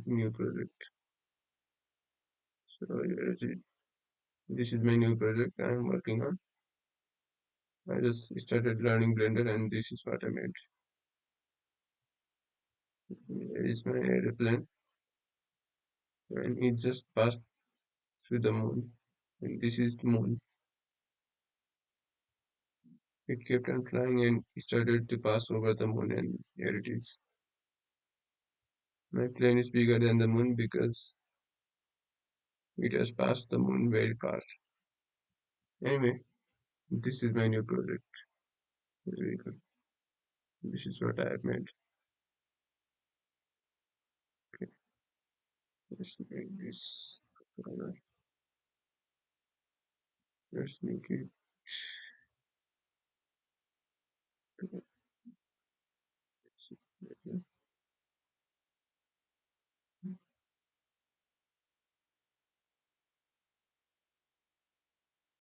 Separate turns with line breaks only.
new project. So this is my new project I'm working on. I just started learning Blender and this is what I made. Here is my airplane and it just passed through the moon. And this is the moon. It kept on flying and started to pass over the moon and here it is. My plane is bigger than the moon because it has passed the moon very far. Anyway, this is my new project. Very good. This is what I have made. Okay, let's make this. Let's make it